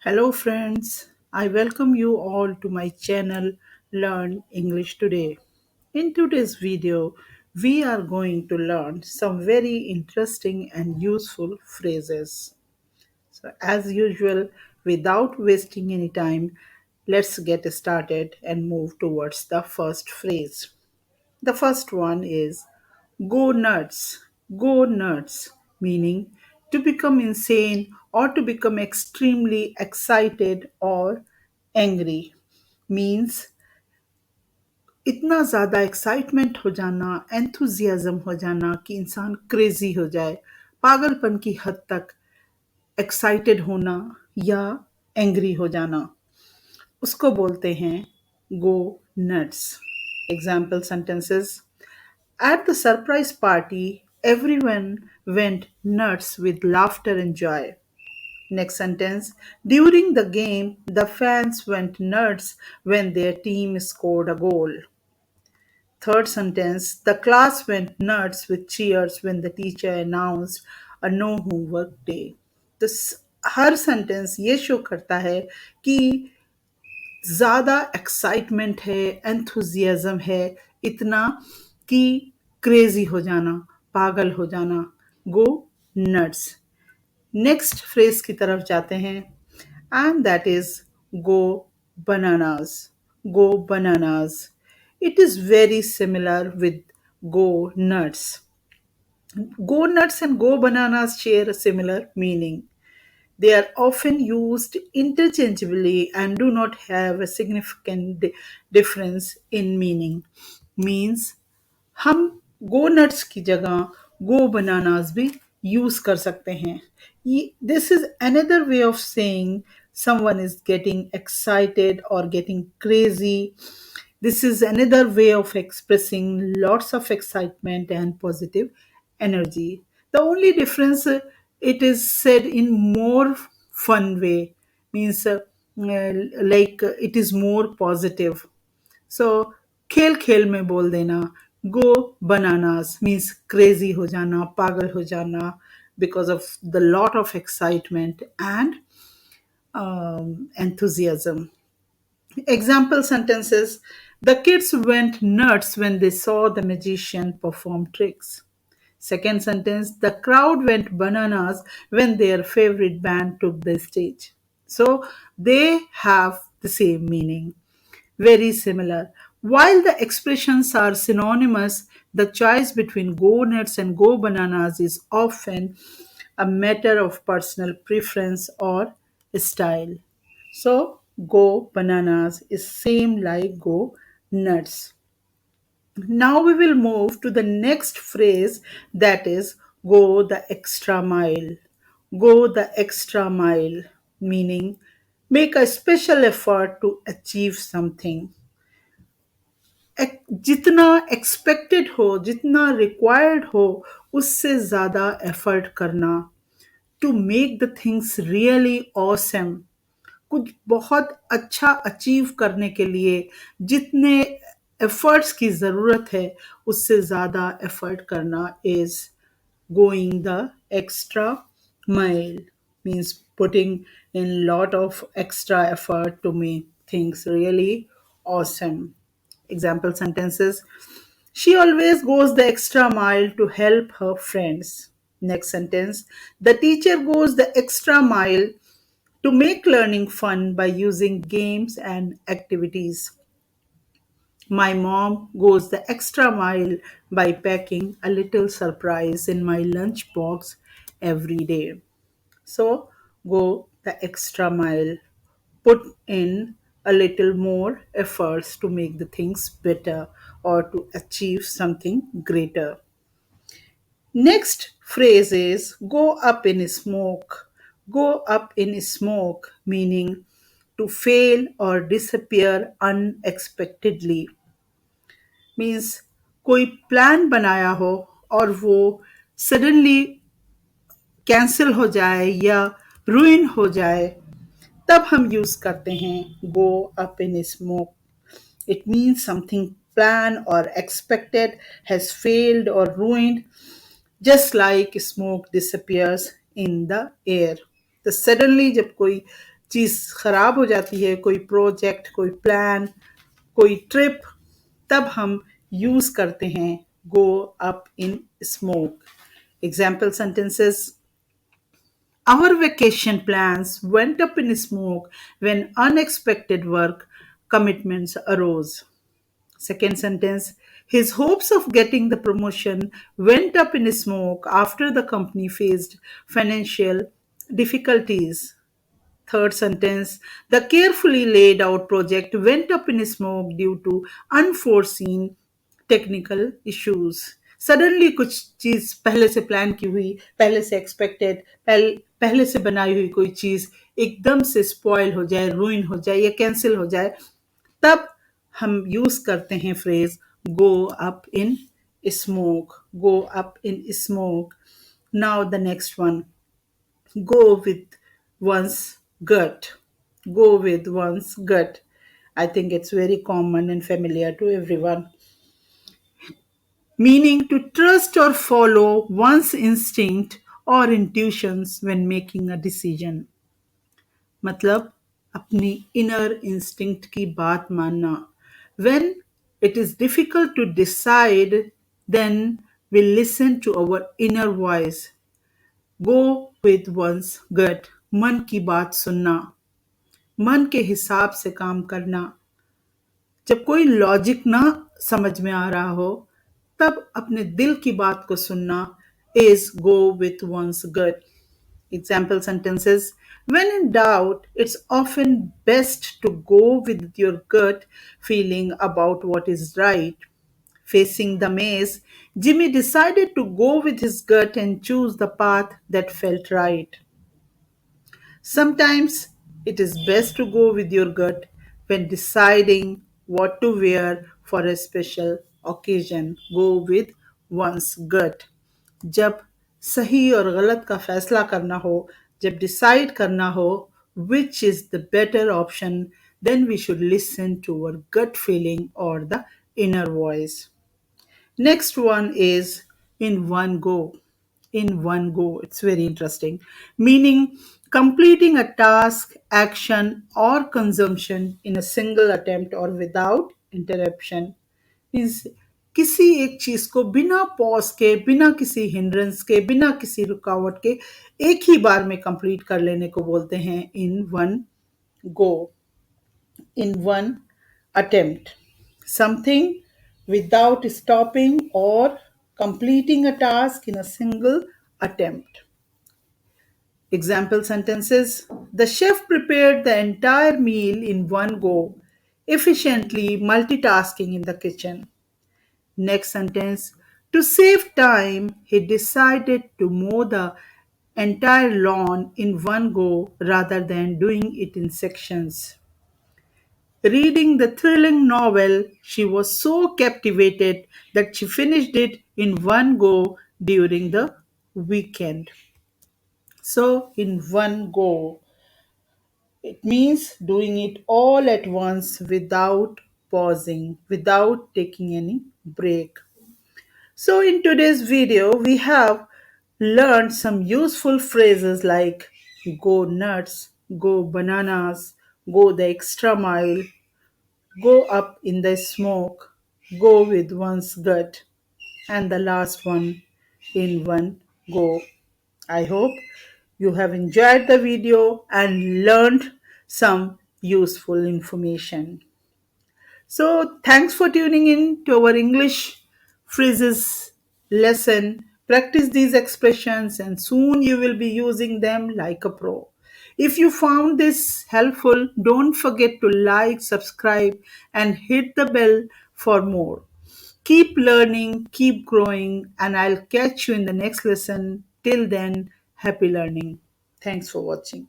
Hello, friends. I welcome you all to my channel Learn English Today. In today's video, we are going to learn some very interesting and useful phrases. So, as usual, without wasting any time, let's get started and move towards the first phrase. The first one is go nuts. Go nuts, meaning to become insane or to become extremely excited or angry. Means इतना ज़्यादा excitement हो जाना, enthusiasm हो जाना कि इंसान crazy हो जाए, पागलपन की हद तक एक्साइटेड होना या एंग्री हो जाना, उसको बोलते हैं go nuts. Example sentences. At the surprise party, everyone went nuts with laughter and joy. Next sentence. During the game, the fans went nuts when their team scored a goal. Third sentence. The class went nuts with cheers when the teacher announced a no homework day. तो हर sentence ये show करता है कि ज़्यादा excitement है, enthusiasm है, इतना कि क्रेजी हो जाना, पागल हो जाना. गो नट्स. नेक्स्ट फ्रेज की तरफ जाते हैं and that is go bananas. Go bananas. It is very similar with go nuts. Go nuts and go bananas share a similar meaning. They are often used interchangeably and do not have a significant difference in meaning. Means हम गो nuts की जगह गो bananas भी use कर सकते हैं. This is another way of saying someone is getting excited or getting crazy. This is another way of expressing lots of excitement and positive energy. The only difference, it is said in more fun way, means it is more positive. So खेल खेल में बोल देना गो bananas means crazy हो जाना, पागल हो जाना, because of the lot of excitement and enthusiasm. Example sentences. The kids went nuts when they saw the magician perform tricks. Second sentence. The crowd went bananas when their favorite band took the stage. So they have the same meaning, very similar. While the expressions are synonymous, the choice between go nuts and go bananas is often a matter of personal preference or style. So, go bananas is same like go nuts. Now we will move to the next phrase, that is go the extra mile. Go the extra mile, meaning make a special effort to achieve something. जितना expected हो, जितना required हो, उससे ज़्यादा effort करना to make the things really awesome. कुछ बहुत अच्छा अचीव करने के लिए जितने एफर्ट्स की ज़रूरत है, उससे ज़्यादा एफर्ट करना is going the extra mile. Means putting in lot of extra effort to make things really awesome. Example sentences. She always goes the extra mile to help her friends. Next sentence. The teacher goes the extra mile to make learning fun by using games and activities. My mom goes the extra mile by packing a little surprise in my lunchbox every day. So go the extra mile. Put in a little more efforts to make the things better or to achieve something greater. Next phrase is go up in smoke. Go up in smoke, meaning to fail or disappear unexpectedly. Means कोई plan बनाया हो और वो suddenly cancel हो जाए या ruin हो जाए, तब हम यूज करते हैं go up in smoke. It means something planned or expected has failed or ruined, just like smoke disappears in the air. तो सडनली जब कोई चीज़ खराब हो जाती है, कोई प्रोजेक्ट, कोई प्लान, कोई ट्रिप, तब हम यूज़ करते हैं go up in smoke. Example sentences: our vacation plans went up in smoke when unexpected work commitments arose. Second sentence: his hopes of getting the promotion went up in smoke after the company faced financial difficulties. Third sentence: the carefully laid out project went up in smoke due to unforeseen technical issues. Suddenly कुछ चीज पहले से plan की हुई, पहले से expected, पहले से बनाई हुई कोई चीज एकदम से स्पॉइल हो जाए, रूइन हो जाए या कैंसिल हो जाए, तब हम यूज करते हैं phrase go up in smoke. Go up in smoke. Now the next one, go with one's gut. Go with one's gut. I think it's very common and familiar to everyone. Meaning to trust or follow one's instinct or intuitions when making a decision. मतलब अपनी inner instinct की बात मानना. When it is difficult to decide, then we listen to our inner voice. Go with one's gut. मन की बात सुनना, मन के हिसाब से काम करना। जब कोई लॉजिक ना समझ में आ रहा हो, तब अपने दिल की बात को सुनना is go with one's gut. Example sentences: when in doubt, it's often best to go with your gut feeling about what is right. Facing the maze, Jimmy decided to go with his gut and choose the path that felt right. Sometimes it is best to go with your gut when deciding what to wear for a special occasion. Go with one's gut. जब सही और गलत का फैसला करना हो, जब decide करना हो which is the better option, then we should listen to our gut feeling or the inner voice. Next one is in one go. In one go. It's very interesting. Meaning completing a task, action, or consumption in a single attempt or without interruption. Means किसी एक चीज को बिना pause के, बिना किसी hindrance के, बिना किसी रुकावट के एक ही बार में कंप्लीट कर लेने को बोलते हैं in one go, in one attempt. Something without stopping or completing a task in a single attempt. Example sentences: the chef prepared the entire meal in one go, efficiently multitasking in the kitchen. Next sentence: to save time, he decided to mow the entire lawn in one go rather than doing it in sections. Reading the thrilling novel, she was so captivated that she finished it in one go during the weekend. So, in one go, it means doing it all at once without pausing, without taking any break. So, in today's video, we have learned some useful phrases like go nuts, go bananas, go the extra mile, go up in the smoke, go with one's gut, and the last one, in one go. I hope you have enjoyed the video and learned some useful information. So, thanks for tuning in to our English phrases lesson. Practice these expressions, and soon you will be using them like a pro. If you found this helpful, don't forget to like, subscribe, and hit the bell for more. Keep learning, keep growing, and I'll catch you in the next lesson. Till then, happy learning. Thanks for watching.